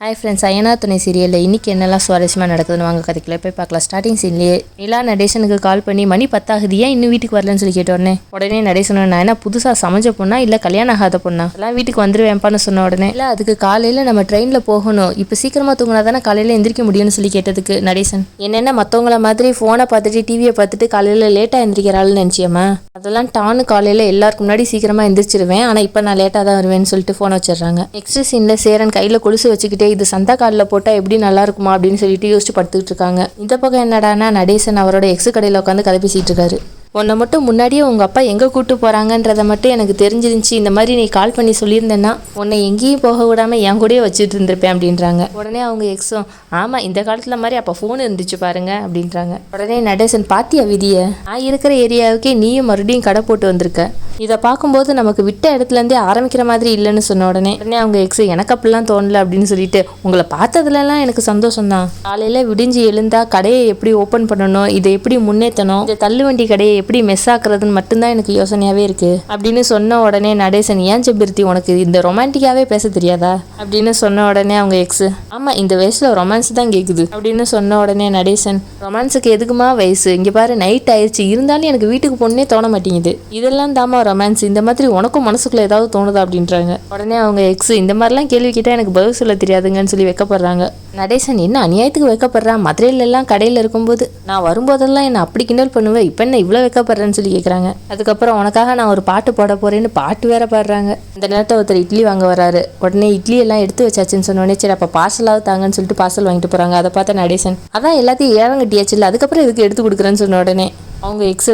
Hi friends, ஐயனா துணை சீரியலில் இன்றைக்கி என்னெல்லாம் சுவாரஸ்யமாக நடக்குதுன்னு வாங்க கதைக்குள்ளே போய் பார்க்கலாம். ஸ்டார்டிங் சீன்லேயே நிலா நடேசனுக்கு கால் பண்ணி மணி 10 ஆகுது, ஏன் இன்னும் வீட்டுக்கு வரலன்னு சொல்லி உடனே நடேசன், நான் என்ன புதுசாக சமைச்ச பொண்ணா இல்லை கல்யாணம் ஆகாத பொண்ணா, எல்லாம் வீட்டுக்கு வந்துருவேன்ப்பான்னு சொன்ன உடனே, இல்லை அதுக்கு காலையில் நம்ம ட்ரெயினில் போகணும், இப்போ சீக்கிரமாக தூங்கினா தானே காலையில் எந்திரிக்க முடியும்னு சொல்லி கேட்டதுக்கு நடேசன், என்னென்ன மற்றவங்கள மாதிரி ஃபோனை பார்த்துட்டு டிவியை பார்த்துட்டு காலையில் லேட்டாக எந்திரிக்கிறாள்னு நினச்சியம்மா, அதெல்லாம் டானு காலையில் எல்லாருக்கும் முன்னாடி சீக்கிரமாக எந்திரிச்சிருவேன், ஆனால் இப்போ நான் லேட்டாக தான் வருவேன்னு சொல்லிட்டு ஃபோனை வச்சிடுறாங்க. நெக்ஸ்ட் சீனில் சேரன் கையில் கொலுசு வச்சுக்கிட்டே இது சந்தா காலில் போட்டால் எப்படி நல்லா இருக்குமா அப்படின்னு சொல்லிட்டு யோசிச்சு படுத்துக்கிட்டு இருக்காங்க. இந்த பக்கம் என்னடானா நடேசன் அவரோட எக்ஸு கடையில் உட்காந்து கதை பேசிட்டு இருக்காரு. உன்னை மட்டும் முன்னாடியே உங்கள் அப்பா எங்கே கூப்பிட்டு போகிறாங்கன்றதை மட்டும் எனக்கு தெரிஞ்சிருந்துச்சு, இந்த மாதிரி நீ கால் பண்ணி சொல்லியிருந்தேன்னா உன்னை எங்கேயும் போக விடாமல் என் கூடயே வச்சுட்டு இருந்திருப்பேன் அப்படின்றாங்க. உடனே அவங்க எக்ஸும், ஆமாம் இந்த காலத்தில் மாதிரி அப்போ ஃபோன் இருந்துச்சு பாருங்க அப்படின்றாங்க. உடனே நடேசன், பாத்தியா விதியை, நான் இருக்கிற ஏரியாவுக்கே நீயும் மறுபடியும் கடை போட்டு வந்திருக்க, இதை பார்க்கும்போது நமக்கு விட்ட இடத்துலேருந்தே ஆரம்பிக்கிற மாதிரி இல்லைன்னு சொன்ன உடனே அவங்க எக்ஸு, எனக்கு அப்படிலாம் தோணலை அப்படின்னு சொல்லிட்டு, உங்களை பார்த்ததுலலாம் எனக்கு சந்தோஷம் தான், காலையில் விடிஞ்சு எழுந்தா கடையை எப்படி ஓப்பன் பண்ணணும், இதை எப்படி முன்னேற்றணும், இந்த தள்ளுவண்டி கடையை எப்படி மெஸ் ஆக்குறதுன்னு மட்டும்தான் எனக்கு யோசனையாகவே இருக்குது அப்படின்னு சொன்ன உடனே நடேசன், ஏன் செபிருத்தி உனக்கு இந்த ரொமான்டிக்காகவே பேச தெரியாதா அப்படின்னு சொன்ன உடனே அவங்க எக்ஸு, ஆமாம் இந்த வயசில் ரொமான்ஸ் தான் கேட்குது அப்படின்னு சொன்ன உடனே நடேசன், ரொமான்ஸுக்கு எதுக்குமா வயசு, இங்கே பாரு நைட் ஆயிடுச்சு, இருந்தாலும் எனக்கு வீட்டுக்கு போனே தோண மாட்டேங்குது, இதெல்லாம் தாமா ரொமான்ஸ், இந்த மாதிரி உனக்கும் மனசுக்குள்ள ஏதாவது தோணுதா அப்படின்றாங்க. உடனே அவங்க எக்ஸு, இந்த மாதிரிலாம் கேள்வி கேட்டால் எனக்கு பதில் சொல்ல தெரியாதுங்கன்னு சொல்லி வைக்கப்படுறாங்க. நடேசன், என்ன அநியாயத்துக்கு வைக்கப்படுறான், மதுரையிலெல்லாம் கடையில் இருக்கும்போது நான் வரும்போதெல்லாம் என்ன அப்படி கிண்டல் பண்ணுவேன், இப்போ என்ன இவ்வளோ வைக்கப்படுறேன்னு சொல்லி கேட்குறாங்க. அதுக்கப்புறம் உனக்காக நான் ஒரு பாட்டு போட போறேன்னு பாட்டு வேற பாடுறாங்க. இந்த நேரத்தில் ஒருத்தர் இட்லி வாங்க வராரு. உடனே இட்லி எல்லாம் எடுத்து வச்சாச்சுன்னு சொன்னோடனே, சரி அப்போ பார்சலாவது தாங்கன்னு சொல்லிட்டு பார்சல் வாங்கிட்டு போகிறாங்க. அதை பார்த்த நடேசன், அதான் எல்லாத்தையும் ஏறங்கட்டியாச்சு இல்லை, அதுக்கப்புறம் இதுக்கு எடுத்து கொடுக்குறேன்னு சொன்ன உடனே அவங்க எக்ஸ்,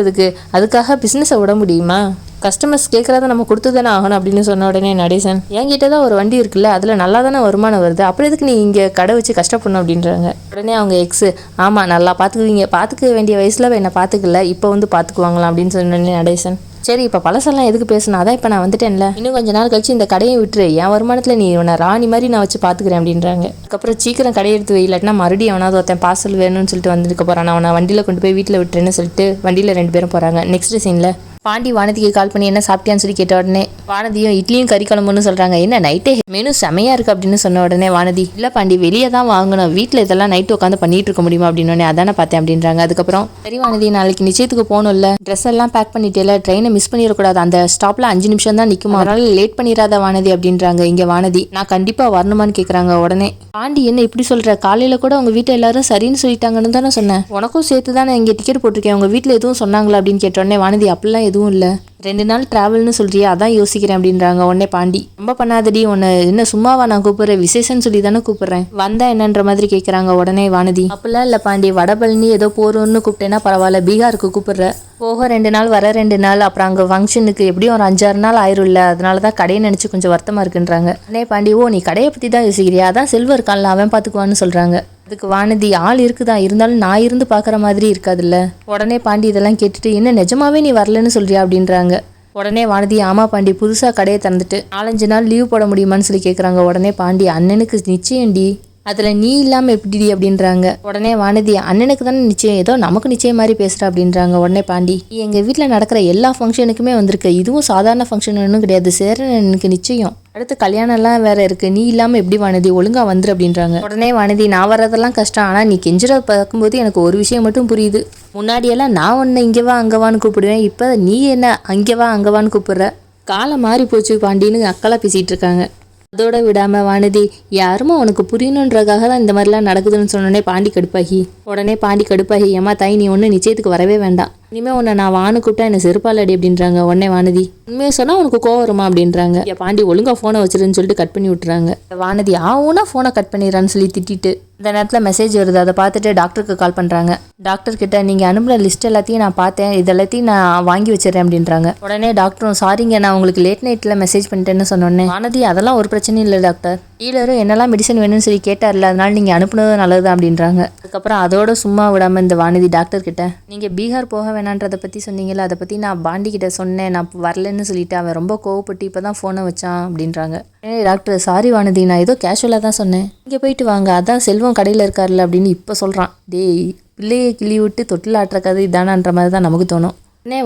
அதுக்காக பிஸ்னஸை விட முடியுமா, கஸ்டமர்ஸ் கேட்குறத நம்ம கொடுத்து தானே ஆகணும் அப்படின்னு சொன்ன உடனே நடேசன், என்கிட்ட தான் ஒரு வண்டி இருக்குல்ல, அதில் நல்லா தானே வருமானம் வருது, அப்புறம் எதுக்கு நீ இங்கே கடை வச்சு கஷ்டப்படணும் அப்படின்றாங்க. உடனே அவங்க எக்ஸு, ஆமாம் நல்லா பார்த்துக்குவீங்க, பார்த்துக்க வேண்டிய வயசில் என்னை பார்த்துக்கல, இப்போ வந்து பார்த்துக்குவாங்களாம் அப்படின்னு சொன்னோடனே நடேசன், சரி இப்போ பழசெல்லாம் எதுக்கு பேசணும், அதான் இப்போ நான் வந்துட்டேன்ல, இன்னும் கொஞ்ச நாள் கழிச்சு இந்த கடையை விட்டுரு, என் வருமானத்தில் நீ உன்னை ராணி மாதிரி நான் வச்சு பார்த்துக்கிறேன் அப்படின்றாங்க. அதுக்கப்புறம் சீக்கிரம் கடையை எடுத்து வை, இல்லாட்டினா மறுபடியும் அவனாவது ஒருத்தன் பார்சல் வேணும்னு சொல்லிட்டு வந்துருக்க போகிறான், அவனை வண்டியில் கொண்டு போய் வீட்டில் விட்டுறேன்னு சொல்லிட்டு வண்டியில் 2 பேரும் போகிறாங்க. நெக்ஸ்ட் சீனில் பாண்டி வானதிக்கு கால் பண்ணி என்ன சாப்பிட்டியான்னு சொல்லி கேட்ட உடனே வானதியும் இட்லியும் கறி குழம்புன்னு சொல்கிறாங்க. என்ன நைட்டே மெனு செமையாக இருக்குது அப்படின்னு சொன்ன உடனே வானதி, இல்லை பாண்டி வெளியே தான் வாங்கணும், வீட்டில் இதெல்லாம் நைட்டு உட்காந்து பண்ணிட்டு இருக்க முடியுமா அப்படின்னு அதானே பார்த்தேன் அப்படின்றாங்க. அதுக்கப்புறம் சரி வானதி, நாளைக்கு நிச்சயத்துக்கு போகணும்ல, ட்ரெஸ் எல்லாம் பேக் பண்ணிட்டேல, ட்ரெயினை மிஸ் பண்ணிடக்கூடாது, அந்த ஸ்டாப்பில் 5 நிமிஷம் தான் நிற்குமா, அதனால லேட் பண்ணிடாத வானதி அப்படின்றாங்க. இங்கே வானதி, நான் கண்டிப்பாக வரணுமான்னு கேட்குறாங்க. உடனே பாண்டி, என்ன இப்படி சொல்கிற, காலையில் கூட உங்கள் வீட்டில் எல்லாரும் சரின்னு சொல்லிட்டாங்கன்னு தானே சொன்னேன், உனக்கும் சேர்த்து தானே இங்கே டிக்கெட் போட்டிருக்கேன், உங்கள் வீட்டில் எதுவும் சொன்னாங்களா அப்படின்னு கேட்டோடனே வானதி, அப்படிலாம் எதுவும் இல்லை, 2 நாள் ட்ராவல்னு சொல்றியா, அதான் யோசிக்கிறேன் அப்படின்றாங்க. உடனே பாண்டி, ரொம்ப பண்ணாதடி, உன்னை என்ன சும்மாவா நான் கூப்பிட்றேன், விசேஷன்னு சொல்லி தானே கூப்பிட்றேன், வந்தா என்னன்ற மாதிரி கேட்குறாங்க. உடனே வானதி, அப்படிலாம் இல்லை பாண்டி, வடபழனி ஏதோ போகிறோன்னு கூப்பிட்டேன்னா பரவாயில்ல, பீகாருக்கு கூப்பிட்ற, போக 2 நாள் வர 2 நாள், அப்புறம் அங்கே ஃபங்க்ஷனுக்கு எப்படியும் ஒரு 5-6 நாள் ஆயிரும்ல, அதனால தான் கடையை நினச்சி கொஞ்சம் வருத்தமாக இருக்குன்றாங்க. உடனே பாண்டி, ஓ நீ கடையை பற்றி தான் யோசிக்கிறியா, அதான் செல்வம் இருக்கான்ல அவன் பார்த்துக்குவான்னு சொல்கிறாங்க. அதுக்கு வானதி, ஆள் இருக்குதா, இருந்தாலும் நான் இருந்து பார்க்குற மாதிரி இருக்காதுல்ல. உடனே பாண்டி இதெல்லாம் கேட்டுட்டு, என்ன நிஜமாவே நீ வரலன்னு சொல்றியா அப்படின்றாங்க. உடனே வானதி, ஆமா பாண்டி, புதுசாக கடையை திறந்துட்டு 4-5 நாள் லீவ் போட முடியுமான்னு சொல்லி கேட்குறாங்க. உடனே பாண்டி, அண்ணனுக்கு நிச்சயம்டி, அதில் நீ இல்லாமல் எப்படிடி அப்படின்றாங்க. உடனே வானதி, அண்ணனுக்கு தானே நிச்சயம், ஏதோ நமக்கு நிச்சயம் மாதிரி பேசுகிற அப்படின்றாங்க. உடனே பாண்டி, எங்கள் வீட்டில் நடக்கிற எல்லா ஃபங்க்ஷனுக்குமே வந்திருக்கு, இதுவும் சாதாரண ஃபங்க்ஷன் ஒன்றும் கிடையாது, சேரன் எனக்கு நிச்சயம், அடுத்து கல்யாணம்லாம் வேற இருக்கு, நீ இல்லாமல் எப்படி வானதி, ஒழுங்கா வந்துரு அப்படின்றாங்க. உடனே வானதி, நான் வர்றதெல்லாம் கஷ்டம், ஆனால் நீ கெஞ்சுறத பார்க்கும்போது எனக்கு ஒரு விஷயம் மட்டும் புரியுது, முன்னாடியெல்லாம் நான் உன்னை இங்கே வா அங்கேவான்னு கூப்பிடுவேன், இப்போ நீ என்ன அங்கே வா அங்கேவான்னு கூப்பிடுற, காலம் மாறி போச்சு பாண்டின்னு அக்கெல்லாம் பேசிகிட்டு இருக்காங்க. அதோட விடாமல் வானதி, யாருமோ உனக்கு புரியணுன்றக்காக தான் இந்த மாதிரிலாம் நடக்குதுன்னு சொன்னோடனே பாண்டி கடுப்பாகி, உடனே பாண்டி கடுப்பாகி, ஏமா தாய் நீ ஒன்று நிச்சயத்துக்கு வரவே வேண்டாம், இனிமேல் உன்னை நான் வானு கூப்பிட்டா என்னை செருப்பாலடி அப்படின்றாங்க. உடனே வானதி, உண்மையை சொன்னால் உனக்கு கோவம் வருமா அப்படின்றாங்க. பாண்டி, ஒழுங்கா ஃபோனை வச்சிருன்னு சொல்லிட்டு கட் பண்ணி விட்டுறாங்க. வானதி, ஆவுனா ஃபோனை கட் பண்ணிடுறான்னு சொல்லி திட்டிட்டு இந்த நேரத்தில் மெசேஜ் வருது. அதை பார்த்துட்டு டாக்டருக்கு கால் பண்ணுறாங்க. டாக்டர் கிட்ட, நீங்கள் அனுப்புகிற லிஸ்ட் எல்லாத்தையும் நான் பார்த்தேன், இதெல்லாத்தையும் நான் வாங்கி வச்சிடறேன் அப்படின்றாங்க. உடனே டாக்டரும், சாரிங்க நான் உங்களுக்கு லேட் நைட்டில் மெசேஜ் பண்ணிட்டேன்னு சொன்னோன்னே வானதி, அதெல்லாம் ஒரு பிரச்சனையும் இல்லை டாக்டர், டீலரும் என்னெல்லாம் மெடிசன் வேணும்னு சொல்லி கேட்டார்ல, அதனால நீங்கள் அனுப்புனது நல்லது அப்படின்றாங்க. அதுக்கப்புறம் அதோட சும்மா விடாமல் இந்த வானதி டாக்டர் கிட்ட, நீங்கள் பீகார் போக வேணான்றதை பற்றி சொன்னீங்களா, அதை பற்றி நான் பாண்டி கிட்ட சொன்னேன், நான் வரலன்னு சொல்லிட்டு அவன் ரொம்ப கோவப்பட்டு இப்போ தான் ஃபோனை வச்சான் அப்படின்றாங்க. டாக்டர், சாரி வானதி, நான் ஏதோ கேஷுவலாக தான் சொன்னேன், இங்கே போயிட்டு வாங்க, அதான் செல்வம் கடையில் இருக்கார்ல அப்படின்னு இப்போ சொல்கிறான். டேய், பிள்ளையை கிள்ளி விட்டு தொட்டில் ஆட்டுற கதை இதானான்ற மாதிரி தான் நமக்கு தோணும்.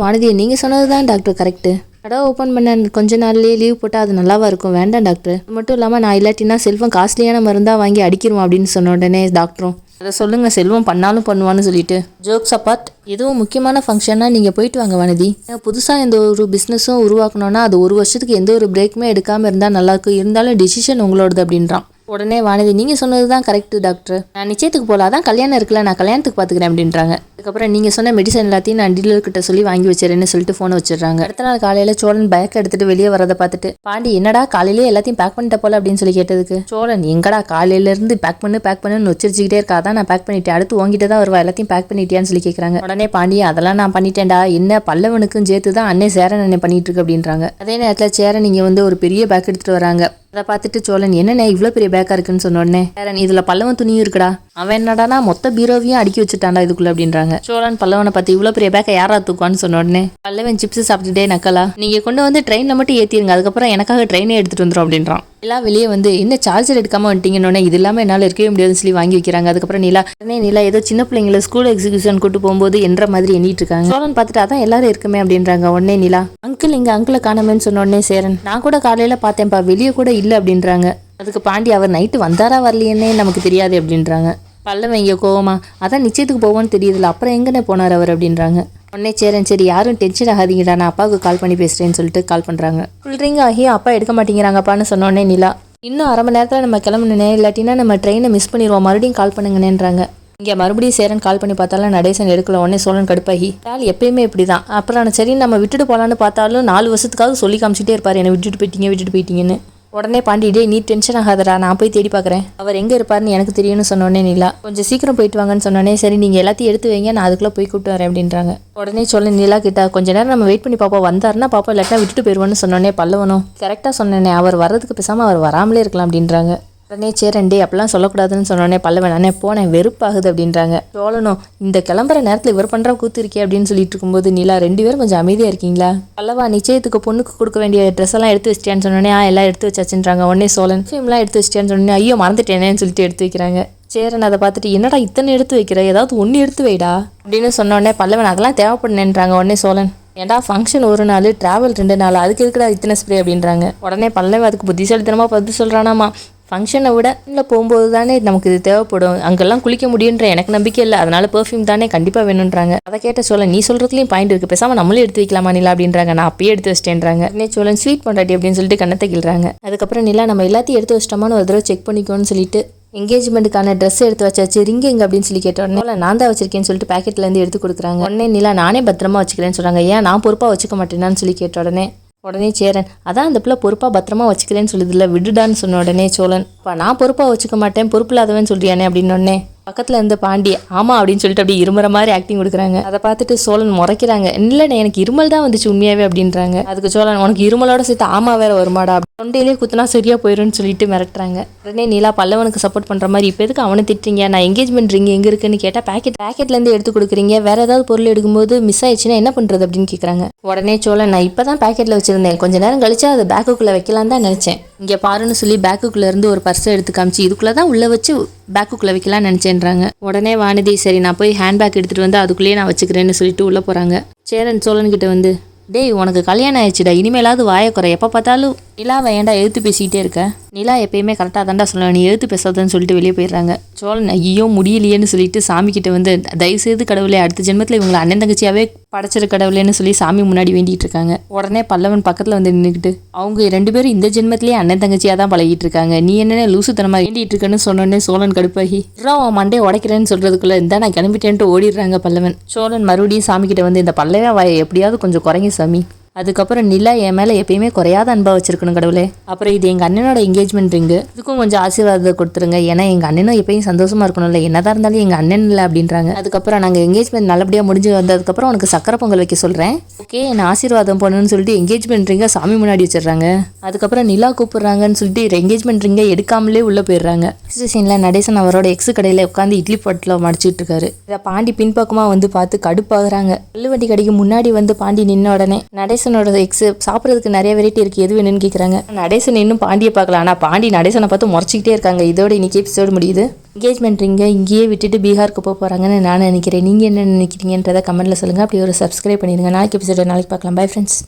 வானதியை, நீங்கள் சொன்னது தான் டாக்டர் கரெக்டு, கடை ஓப்பன் பண்ண கொஞ்ச நாள்லேயே லீவ் போட்டால் அது நல்லாவா இருக்கும்? வேண்டாம் டாக்டர். அது மட்டும் இல்லாமல் நான் இல்லாட்டினா செல்வம் காஸ்ட்லியான மருந்தாக வாங்கி அடிக்கிறோம் அப்படின்னு சொன்ன உடனே டாக்டரும் அதை சொல்லுங்கள் செல்வம் பண்ணாலும் பண்ணுவான்னு சொல்லிட்டு ஜோக்ஸ் அப்பார்ட் எதுவும் முக்கியமான ஃபங்க்ஷனாக நீங்கள் போயிட்டு வாங்க வானதி. புதுசாக எந்த ஒரு பிஸ்னஸும் உருவாக்கணும்னா அது ஒரு வருஷத்துக்கு எந்த ஒரு பிரேக்குமே எடுக்காமல் இருந்தால் நல்லாயிருக்கும். இருந்தாலும் டிசிஷன் உங்களோடது அப்படின்றான். உடனே வானதி நீங்கள் சொன்னது தான் கரெக்டு டாக்டர். நான் நிச்சயத்துக்கு போகலாம், அதான் கல்யாணம் இருக்குல்ல, நான் கல்யாணத்துக்கு பார்த்துக்கிறேன் அப்படின்றாங்க. அதுக்கப்புறம் நீங்கள் சொன்ன மெடிசன் எல்லாத்தையும் நான் டீலர்கிட்ட சொல்லி வாங்கி வச்சிடறேன்னு சொல்லிட்டு ஃபோனை வச்சிடுறாங்க. அடுத்த நாள் காலையில் சோழன் பேக் எடுத்துகிட்டு வெளியே வரதை பார்த்துட்டு பாண்டி என்னடா காலையிலேயே எல்லாத்தையும் பேக் பண்ணிட்ட போல அப்படின்னு சொல்லி கேட்டதுக்கு சோழன் எங்கடா காலையிலேருந்து பேக் பண்ணுன்னு வச்சிருச்சுக்கிட்டே இருக்கா, தான் நான் பேக் பண்ணிட்டேன், அடுத்து உங்ககிட்ட தான் வருவா, எல்லாத்தையும் பேக் பண்ணிட்டியான்னு சொல்லி கேட்குறாங்க. உடனே பாண்டி அதெல்லாம் நான் பண்ணிட்டேன்டா, என்ன பல்லவனுக்கும் சேர்த்து தான் அண்ணே சேரன் என்ன பண்ணிட்டு இருக்கு அப்படின்றாங்க. அதே நேரத்தில் சேரன் நீங்கள் வந்து ஒரு பெரிய பேக் எடுத்துகிட்டு வராங்க. அதை பார்த்துட்டு சோழன் என்னென்ன இவ்வளோ பெரிய பேக்காக இருக்குன்னு சொன்ன உடனே சேரன் இதில் பல்லவன் துணியும் இருக்குடா, அவன் என்னடானா மொத்த பீரோவையும் அடுக்கி வச்சுட்டான்டா இதுக்குள்ள அப்படின்றாங்க. சோழன் பல்லவனை பார்த்து இவ்வளோ பெரிய பேக்கை யாரா தூக்குவான்னு சொன்ன உடனே பல்லவன் சிப்ஸ் சாப்பிட்டுட்டே நக்கலா நீங்கள் கொண்டு வந்து ட்ரெயினில் மட்டும் ஏற்றிருங்க, அதுக்கப்புறம் எனக்காக ட்ரெயினே எடுத்துகிட்டு வந்துடும் அப்படின்றான். எல்லாம் வெளியே வந்து என்ன சார்ஜர் எடுக்காமல் வந்துட்டீங்கன்னு இது இல்லாமல் என்னால் இருக்கவே முடியாதுன்னு சொல்லி வாங்கி வைக்கிறாங்க. அதுக்கப்புறம் நிலா ஏதோ சின்ன பிள்ளைங்களை ஸ்கூல் எக்ஸிகியூஷன் கூட்டு போகும்போது என்ற மாதிரி எண்ணிட்டு இருக்காங்க. சோழன் பார்த்துட்டு அதான் எல்லாரும் இருக்குமே அப்படின்றாங்க. உடனே நிலா அங்கிள் இங்கே அங்கிளை காணாமன்னு சொன்ன உடனே சேரன் நான் கூட காலையில் பார்த்தேன்ப்பா வெளியே கூட இல்லை அப்படின்றாங்க. அதுக்கு பாண்டி அவர் நைட்டு வந்தாரா வரலையேன்னே நமக்கு தெரியாது அப்படின்றாங்க. பல்லவன் இங்கே கோவமா அதான் நிச்சயத்துக்கு போவோன்னு தெரியுதுல, அப்புறம் எங்கன்னே போனார் அவர் அப்படின்றாங்க. உடனே சேரன் சரி யாரும் டென்ஷன் ஆகாதீங்கடா, நான் அப்பாவுக்கு கால் பண்ணி பேசுகிறேன்னு சொல்லிட்டு கால் பண்ணுறாங்க. ஃபுல்ரிங் ஆகி அப்பா எடுக்க மாட்டேங்கிறாங்கப்பான்னு சொன்ன உடனே நிலா இன்னும் அரை மணி நேரத்தில் நம்ம கிளம்பணுனே, இல்லாட்டினா நம்ம ட்ரெயினை மிஸ் பண்ணிடுவோம், மறுபடியும் கால் பண்ணுங்கன்னேன்றாங்க. இங்கே மறுபடியும் சேரன் கால் பண்ணி பார்த்தாலும் நடேசன் எடுக்கல. உடனே சோழன் கடுப்பாகி எப்பயுமே இப்படி தான், அப்புறம் சரி நம்ம விட்டுட்டு போகலான்னு பார்த்தாலும் 4 வருஷத்துக்காவது சொல்லி காமிச்சிட்டே இருப்பார் என்னை விட்டுட்டு போயிட்டீங்கன்னு. உடனே பாண்டி டே நீ டென்ஷன் ஆகாதடா, நான் போய் தேடி பார்க்குறேன், அவர் எங்கே இருப்பாருன்னு எனக்கு தெரியும்னு சொன்னோடனே நிலா கொஞ்சம் சீக்கிரம் போயிட்டு வாங்கன்னு சொன்னோடனே சரி நீங்கள் எல்லாத்தையும் எடுத்து வைங்க, நான் அதுக்குள்ளே போய் கூப்பிட்டு வரேன் அப்படின்றாங்க. உடனே சொல்ல நிலா கிட்ட கொஞ்ச நேரம் நம்ம வெயிட் பண்ணி பார்ப்போம், வந்தாருன்னா பாப்பா இல்லாட்டினா விட்டுட்டு போயிடுவோன்னு சொன்னோடனே பல்லவனும் கரெக்டாக சொன்னேனே அவர் வர்றதுக்கு பேசாமல் அவர் வராமலே இருக்கலாம் அப்படின்றாங்க. உடனே சேரண்டே அப்படிலாம் சொல்லக்கூடாதுன்னு சொன்னோடனே பல்லவன் நானே போனேன் வெறுப்பாகுது அப்படின்றாங்க. சோழனும் இந்த கிளம்புற நேரத்தில் இவர் பண்ணுற கூத்து இருக்கே அப்படின்னு சொல்லிட்டு இருக்கும்போது நிலா 2 பேரும் கொஞ்சம் அமைதியாக இருக்கீங்களா, பல்லவா நிச்சயத்துக்கு பொண்ணுக்கு கொடுக்க வேண்டிய ட்ரெஸ் எல்லாம் எடுத்து வச்சிட்டியான்னு சொன்னோடனே எல்லாம் எடுத்து வச்சாச்சுன்றாங்க. உடனே சோழன் ஃபிலிம்லாம் எடுத்து வச்சிட்டியான்னு சொன்னோடனே ஐயோ மறந்துட்டேனேன்னு சொல்லிட்டு எடுத்து வைக்கிறாங்க. சேரன் அதை பார்த்துட்டு என்னடா இத்தனை எடுத்து வைக்கிற, ஏதாவது ஒன்று எடுத்து வைடா அப்படின்னு சொன்னோடனே பல்லவன் அதெல்லாம் தேவைப்படுனேன்றாங்க. உடனே சோழன் ஏன்டா ஃபங்க்ஷன் 1 நாள் ட்ராவல் 2 நாள் அதுக்கு இருக்குடா இத்தனை ஸ்ப்ரே அப்படின்றாங்க. உடனே பல்லவன் அதுக்கு புத்திசாலித்தனமாக பார்த்து சொல்கிறானாமா ஃபங்க்ஷனை விட இல்லை போகும்போது தானே நமக்கு இது தேவைப்படும், அங்கெல்லாம் குளிக்க முடியுன்ற எனக்கு நம்பிக்கை இல்லை, அதனால பெர்ஃப்யூம் தானே கண்டிப்பாக வேணுன்றாங்க. அதை கேட்ட சோழன் நீ சொல்கிறதுலையும் பாயிண்ட் இருக்குது, பேசாமல் நம்மளே எடுத்து வைக்கலாமா நிலா அப்படின்றாங்க. நான் அப்பயே எடுத்து வச்சிட்டேன்றாங்க. உடனே சோழன் ஸ்வீட் பொண்டாட்டி அப்படின்னு சொல்லிட்டு கண்ணத்தை கிள்றாங்க. அதுக்கப்புறம் நிலா நம்ம எல்லாத்தையும் எடுத்து வச்சிட்டோமான்னு ஒரு தடவை செக் பண்ணிக்கோன்னு சொல்லிட்டு எங்கேஜ்மெண்ட்டுக்கான ட்ரெஸ் எடுத்து வச்சாச்சு, ரிங் எங்க அப்படின்னு சொல்லி கேட்ட உடனே நான் தான் வச்சிருக்கேன்னு சொல்லிட்டு பேக்கெட்லேருந்து எடுத்து கொடுக்குறாங்க. உடனே நிலா நானே பத்திரமா வச்சுக்கிறேன்னு சொல்கிறாங்க. ஏன் நான் பொறுப்பாக வச்சுக்க மாட்டேனான்னு சொல்லி கேட்ட உடனே சேரன் அதான் அந்த பிள்ளை பொறுப்பாக பத்திரமா வச்சுக்கிறேன்னு சொல்லுதில்ல விடுடான்னு சொன்ன உடனே சோழன் நான் பொறுப்பாக வச்சுக்க மாட்டேன் பொறுப்பில்லாதவன் சொல்றியானே அப்படின்னு உடனே பக்கத்தில் இருந்து பாண்டி ஆமாம் அப்படின்னு சொல்லிட்டு அப்படியே இருமுற மாதிரி ஆக்டிங் கொடுக்குறாங்க. அதை பார்த்துட்டு சோழன் முறைக்கிறாங்க. இல்லைண்ணே எனக்கு இருமல் தான் வந்துச்சு உண்மையாவே அப்படின்றாங்க. அதுக்கு சோழன் உனக்கு இருமலோட சேர்த்து ஆமா வேற வருமாடா, தொண்டையிலே குத்துனா சரியா போயிடும்னு சொல்லிட்டு மிரட்டுறாங்க. உடனே நிலா பல்லவனுக்கு சப்போர்ட் பண்ணுற மாதிரி இப்போ எதுக்கு அவனை திட்டுறீங்க, நான் எங்கேஜ்மெண்ட் ரிங் எங்கே இருக்குன்னு கேட்டால் பேக்கெட்லேருந்து எடுத்து கொடுக்குறீங்க, வேற ஏதாவது பொருள் எடுக்கும்போது மிஸ் ஆயிடுச்சுன்னா என்ன பண்ணுறது அப்படின்னு கேட்குறாங்க. உடனே சோழன் நான் இப்போ தான் பேக்கெட்டில் வச்சிருந்தேன், கொஞ்ச நேரம் கழிச்சா அது பேக்குக்குள்ளே வைக்கலாம் தான் நினச்சேன், இங்கே பாருன்னு சொல்லி பேக்குக்குள்ளே இருந்து ஒரு பர்ஸை எடுத்து காமிச்சு இதுக்குள்ளே தான் உள்ளே வச்சு பேக்குக்குள்ளே வைக்கலாம்னு நினச்சேன்றாங்க. உடனே வானதி சரி நான் போய் ஹேண்ட்பேக் எடுத்துகிட்டு வந்து அதுக்குள்ளேயே நான் வச்சுக்கிறேன்னு சொல்லிட்டு உள்ளே போகிறாங்க. சேரன் சோழன்கிட்ட வந்து டேய் உனக்கு கல்யாணம் ஆயிடுச்சுடா, இனிமேலாவது வாயை குறை, எப்போ பார்த்தாலும் நிலாவை ஏன்டா எழுத்து பேசிக்கிட்டே இருக்க, நிலா எப்பயுமே கரெக்டாக தாண்டா சொல்லுவேன், நீ எழுத்து பேசாதன்னு சொல்லிட்டு வெளியே போயிடுறாங்க. சோழன் ஐயோ முடியலையேன்னு சொல்லிட்டு சாமி கிட்ட வந்து தயவுசெய்து கடவுளே அடுத்த ஜென்மத்தில் இவங்களை அண்ணன் தங்கச்சியாவே படைச்சிரு கடவுளேன்னு சொல்லி சாமி முன்னாடி வேண்டிட்டு இருக்காங்க. உடனே பல்லவன் பக்கத்தில் வந்து நின்றுக்கிட்டு அவங்க 2 பேரும் இந்த ஜென்மத்திலேயே அண்ணன் தங்கச்சியாக தான் பழகிட்டு இருக்காங்க, நீ என்ன லூசுத்தனமாக வேண்டிட்டு இருக்கன்னு சொன்னோடனே சோழன் கடுப்பாகி அவன் மண்டே உடைக்கிறேன்னு சொல்றதுக்குள்ள இந்த நான் கிளம்பிட்டேன்ட்டு ஓடிடுறாங்க பல்லவன். சோழன் மறுபடியும் சாமி கிட்ட வந்து இந்த பல்லவன் வாயை எப்படியாவது கொஞ்சம் குறைங்க சாமி, அதுக்கப்புறம் நிலா என் மேலே எப்பயுமே குறையாத அன்பா வச்சிருக்கணும் கடவுளே, அப்புறம் இது எங்கள் அண்ணனோட எங்கேஜ்மெண்ட் ரிங்கு, இதுக்கும் கொஞ்சம் ஆசீர்வாதத்தை கொடுத்துருங்க, ஏன்னா எங்கள் அண்ணனும் எப்பயும் சந்தோஷமா இருக்கணும்ல, என்னதான் இருந்தாலும் எங்கள் அண்ணன் இல்லை அப்படின்றாங்க. அதுக்கப்புறம் நாங்கள் எங்கேஜ்மெண்ட் நல்லபடியாக முடிஞ்சு வந்ததுக்கப்புறம் உனக்கு சக்கரை பொங்கல் வைக்க சொல்கிறேன், ஓகே என்ன ஆசீர்வாதம் பண்ணணும்னு சொல்லிட்டு எங்கேஜ்மெண்ட் ரிங்கை சாமி முன்னாடி வச்சிடுறாங்க. அதுக்கப்புறம் நிலா கூப்பிடுறாங்கன்னு சொல்லிட்டு எங்கேஜ்மெண்ட் ரிங்கை எடுக்காமலே உள்ளே போயிடுறாங்க. நெக்ஸ்ட் சீனில் நடேசன் அவரோட எக்ஸு கடையில் உட்காந்து இட்லி பொட்டில் மடிச்சிட்டு இருக்காரு. இதை பாண்டி பின்பக்கமாக வந்து பார்த்து கடுப்பாகிறாங்க. கல்லுவண்டி கடைக்கு முன்னாடி வந்து பாண்டி நின்ன உடனே நடேசனோட எக்ஸ் சாப்பிட்றதுக்கு நிறைய வெரைட்டி இருக்குது எது வேணும்னு கேட்குறாங்க. நடேசன் இன்னும் பாண்டியை பார்க்கலாம், ஆனால் பாண்டி நடேசனை பார்த்து முறைச்சிக்கிட்டே இருக்காங்க. இதோட இன்னைக்கு எபிசோடு முடியுது. என்கேஜ்மெண்ட் ரிங்கை இங்கேயே விட்டுட்டு பீகாருக்கு போகிறாங்கன்னு நான் நினைக்கிறேன். நீங்கள் என்ன நினைக்கிறீங்கன்றதை கமெண்ட்டில் சொல்லுங்கள். அப்படி ஒரு சப்ஸ்கிரைப் பண்ணிடுங்க. நாளைக்கு எபிசோட நாளைக்கு பார்க்கலாம். Bye friends.